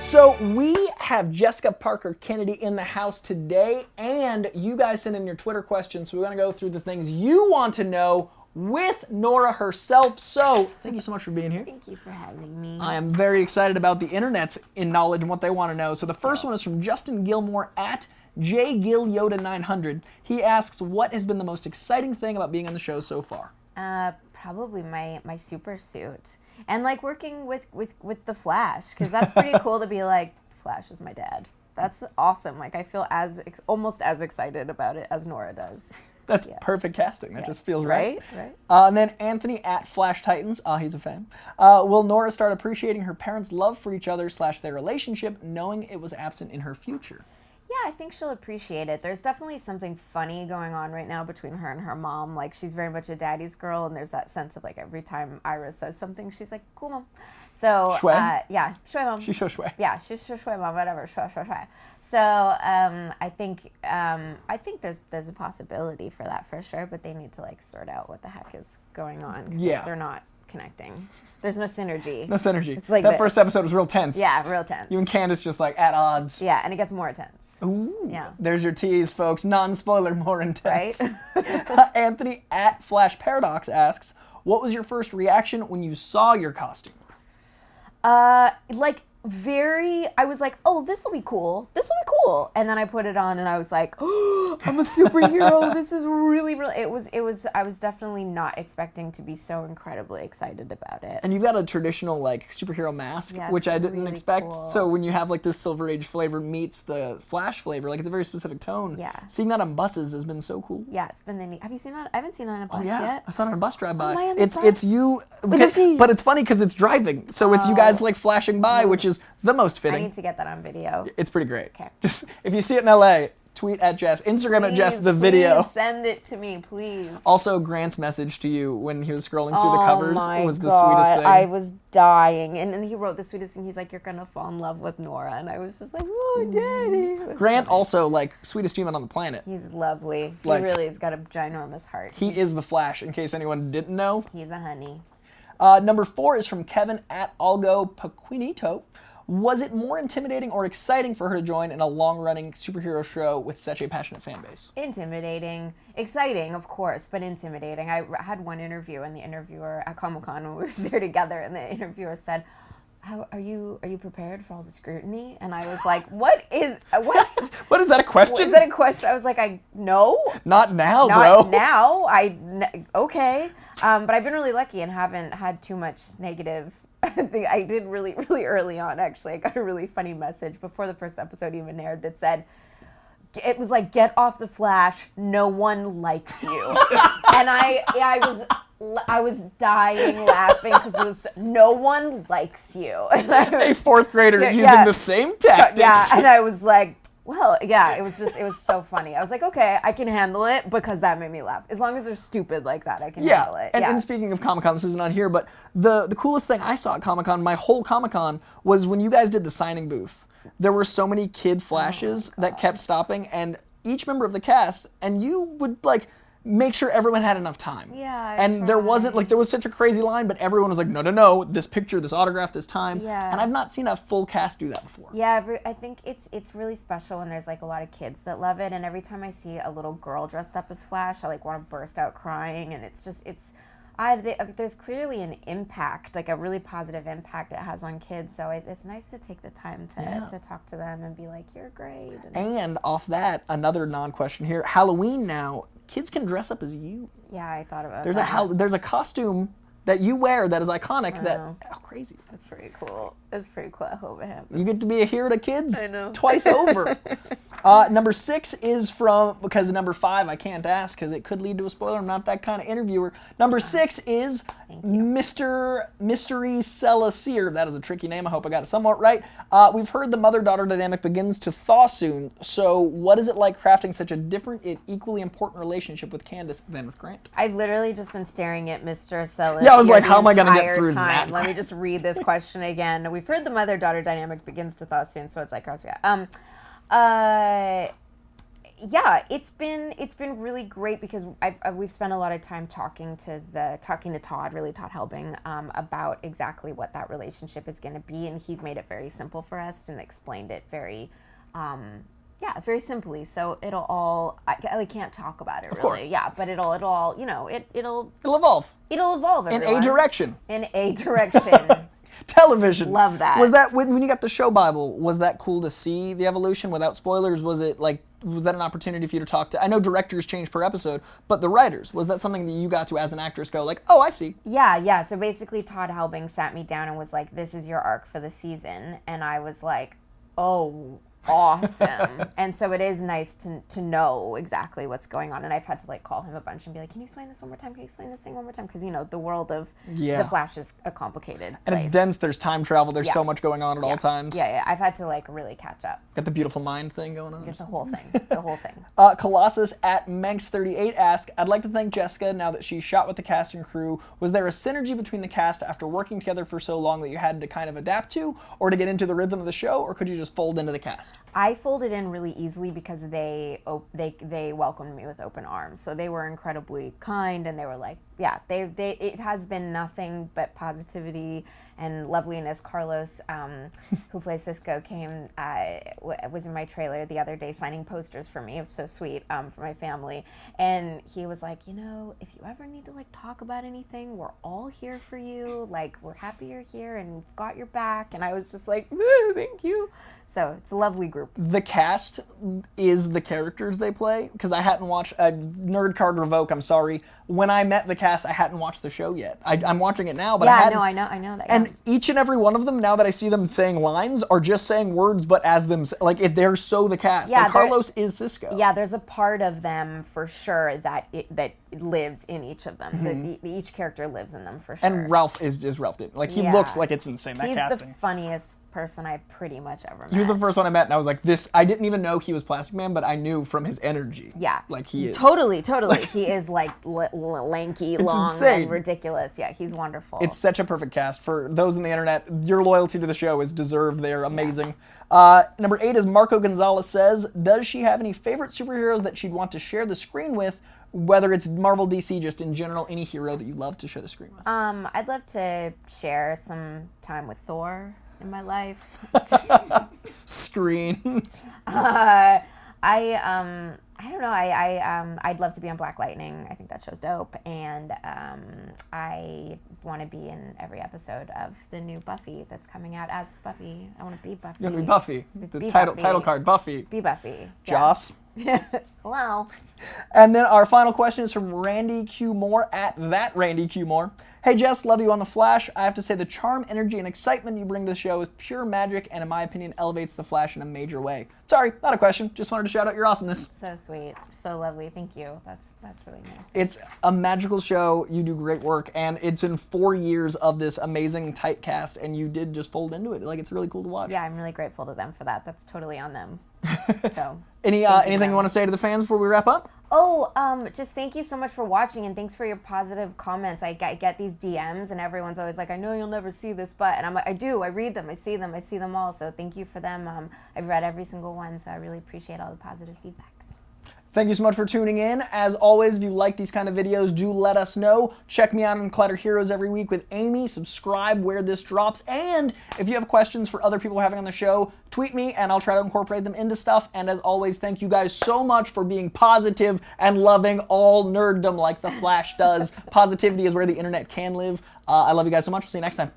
So we have Jessica Parker Kennedy in the house today, and you guys sent in your Twitter questions, so we're going to go through the things you want to know with Nora herself. So thank you so much for being here. Thank you for having me. I am very excited about the internet's in knowledge and what they want to know. So the first one is from Justin Gilmore at JGillYoda900. He asks, what has been the most exciting thing about being on the show so far? Probably my super suit. And like working with the Flash, because that's pretty cool to be like, Flash is my dad. That's awesome. Like I feel almost as excited about it as Nora does. That's perfect casting. That just feels right. Right. And then Anthony at Flash Titans. He's a fan. Will Nora start appreciating her parents' love for each other / their relationship, knowing it was absent in her future? Yeah, I think she'll appreciate it. There's definitely something funny going on right now between her and her mom. Like, she's very much a daddy's girl, and there's that sense of, like, every time Iris says something, she's like, cool, mom. So, yeah, shui, mom. She's so shui. Yeah, she's shui, mom, whatever, shui. So, I think there's a possibility for that for sure, but they need to, like, sort out what the heck is going on. 'Cause they're not connecting. There's no synergy. No synergy. It's like that first episode was real tense. Yeah, real tense. You and Candace just like at odds. Yeah, and it gets more tense. Ooh. Yeah. There's your tease, folks. Non-spoiler, more intense. Right? Anthony at Flash Paradox asks, what was your first reaction when you saw your costume? I was like, oh, this will be cool. And then I put it on and I was like, oh, I'm a superhero. This is really. I was definitely not expecting to be so incredibly excited about it. And you've got a traditional like superhero mask, which I didn't expect. Cool. So when you have like this Silver Age flavor meets the Flash flavor, like it's a very specific tone. Yeah. Seeing that on buses has been so cool. Yeah, it's been the neat. Have you seen it? I haven't seen it on a bus Yeah, yet. I saw it on a bus drive by. Am I on a bus? It's you, but it's funny because it's driving, so it's you guys like flashing by, which is the most fitting. I need to get that on video. It's pretty great. Okay. Just if you see it in LA, tweet at Jess, Instagram at Jess the video. Please send it to me, please. Also, Grant's message to you when he was scrolling through the covers was the God, sweetest thing. I was dying, and he wrote the sweetest thing. He's like, "You're gonna fall in love with Nora," and I was just like, "Oh, Daddy." Grant also like sweetest human on the planet. He's lovely. Like, he really has got a ginormous heart. He is the Flash. In case anyone didn't know, He's a honey. Number 4 is from Kevin at Algo Paquinito. Was it more intimidating or exciting for her to join in a long-running superhero show with such a passionate fan base? Intimidating. Exciting, of course, but intimidating. I had one interview, and the interviewer at Comic-Con, when we were there together, and the interviewer said, are you prepared for all the scrutiny? And I was like, what? What is that a question? Is that a question? I was like, no. Not now, Not bro. now. Okay. But I've been really lucky and haven't had too much negative. I did really, really early on, actually. I got a really funny message before the first episode even aired that said, it was like, get off the Flash, no one likes you. And I was dying laughing because it was, no one likes you. And A 4th grader using the same tactics. Yeah, and I was like, well, yeah, it was so funny. I was like, okay, I can handle it because that made me laugh. As long as they're stupid like that, I can handle it. And speaking of Comic-Con, this isn't on here, but the coolest thing I saw at Comic-Con, my whole Comic-Con, was when you guys did the signing booth. There were so many kid Flashes that kept stopping, and each member of the cast, and you would like make sure everyone had enough time. Yeah, and there wasn't like there was such a crazy line, but everyone was like, no, this picture, this autograph, this time. Yeah. And I've not seen a full cast do that before. Yeah, I think it's really special when there's like a lot of kids that love it, and every time I see a little girl dressed up as Flash, I like want to burst out crying, and there's clearly an impact, like a really positive impact it has on kids. So it's nice to take the time to talk to them and be like, you're great. And off that, another non-question here. Halloween now, kids can dress up as you. Yeah, I thought about there's that. There's a costume that you wear that is iconic. How crazy is that? That's pretty cool. It's pretty cool. I hope it happens. You get to be a hero to kids. I know. Twice over. Number 6 is because number 5 I can't ask because it could lead to a spoiler. I'm not that kind of interviewer. Number 6 is Mr. Mystery Celasier. That is a tricky name. I hope I got it somewhat right. We've heard the mother-daughter dynamic begins to thaw soon. So what is it like crafting such a different yet equally important relationship with Candace than with Grant? I've literally just been staring at Mr. Celasier. Yeah, I was like, how am I going to get through that? Let me just read this question again. We've heard the mother-daughter dynamic begins to thaw soon, so it's like, Yeah, it's been really great because we've spent a lot of time talking to Todd Helbing, about exactly what that relationship is going to be, and he's made it very simple for us and explained it very, very simply. So it'll all I can't talk about it Of really, course. yeah, but it'll all It'll evolve. It'll evolve In everyone. a direction. In a direction. Television. Love that. Was that when you got the show Bible? Was that cool to see the evolution without spoilers? Was that an opportunity for you to talk to? I know directors change per episode, but the writers, was that something that you got to as an actress go like, oh, I see? Yeah. So basically, Todd Helbing sat me down and was like, "This is your arc for the season," and I was like, "Oh." Awesome. And so it is nice to know exactly what's going on, and I've had to like call him a bunch and be like, can you explain this one more time, can you explain this thing one more time, because the world of the Flash is a complicated and place. it's dense, there's time travel, there's so much going on at all times. Yeah, I've had to like really catch up. Got the beautiful mind thing going on. It's the whole thing. Colossus at Manx38 asked, I'd like to thank Jessica now that she shot with the cast and crew. Was there a synergy between the cast after working together for so long that you had to kind of adapt to or to get into the rhythm of the show, or could you just fold into the cast? I folded in really easily because they welcomed me with open arms. So they were incredibly kind, and they were like, yeah, it has been nothing but positivity and loveliness. Carlos, who plays Cisco, was in my trailer the other day signing posters for me. It was so sweet, for my family. And he was like, if you ever need to like talk about anything, we're all here for you. Like, we're happy you're here and we've got your back. And I was just like, thank you. So it's a lovely group. The cast is the characters they play, because I hadn't watched Nerd Card Revoke. I'm sorry. When I met the cast, I hadn't watched the show yet. I'm watching it now, but I hadn't. I know that. And each and every one of them, now that I see them saying lines, are just saying words, but as them, they're so the cast. Yeah, like Carlos is Cisco. Yeah, there's a part of them for sure that lives in each of them. Mm-hmm. Each character lives in them for sure. And Ralph is Ralph did. Like, he looks like it's insane, that casting. He's the funniest person I pretty much ever met. He was the first one I met, and I was like, I didn't even know he was Plastic Man, but I knew from his energy. Yeah. Like, he is. Totally. He is, like, lanky, long, insane. And ridiculous. Yeah, he's wonderful. It's such a perfect cast. For those on the internet, your loyalty to the show is deserved. They're amazing. Yeah. Number 8 is Marco Gonzalez says, does she have any favorite superheroes that she'd want to share the screen with? Whether it's Marvel, DC, just in general, any hero that you love to share the screen with? I'd love to share some time with Thor in my life. Screen. I don't know. I'd love to be on Black Lightning. I think that show's dope, and I want to be in every episode of the new Buffy that's coming out as Buffy. I want to be Buffy. You're gonna be Buffy. The Be title Buffy. card, Buffy. Be Buffy. Joss. Yeah. Hello. And then our final question is from Randy Q. Moore at that Randy Q. Moore. Hey Jess, love you on The Flash. I have to say the charm, energy, and excitement you bring to the show is pure magic and in my opinion elevates The Flash in a major way. Sorry, not a question. Just wanted to shout out your awesomeness. So sweet. So lovely. Thank you. That's really nice. It's a magical show. You do great work, and it's been 4 years of this amazing tight cast, and you did just fold into it. Like, it's really cool to watch. Yeah, I'm really grateful to them for that. That's totally on them. So anything you want to say to the fans before we wrap up? Just thank you so much for watching, and thanks for your positive comments. I get these DMs, and everyone's always like, I know you'll never see this, but, and I'm like, I do. I read them. I see them all. So thank you for them. I've read every single one, so I really appreciate all the positive feedback. Thank you so much for tuning in. As always, if you like these kind of videos, do let us know. Check me out on Collider Heroes every week with Amy. Subscribe where this drops. And if you have questions for other people having on the show, tweet me and I'll try to incorporate them into stuff. And as always, thank you guys so much for being positive and loving all nerddom like The Flash does. Positivity is where the internet can live. I love you guys so much. We'll see you next time.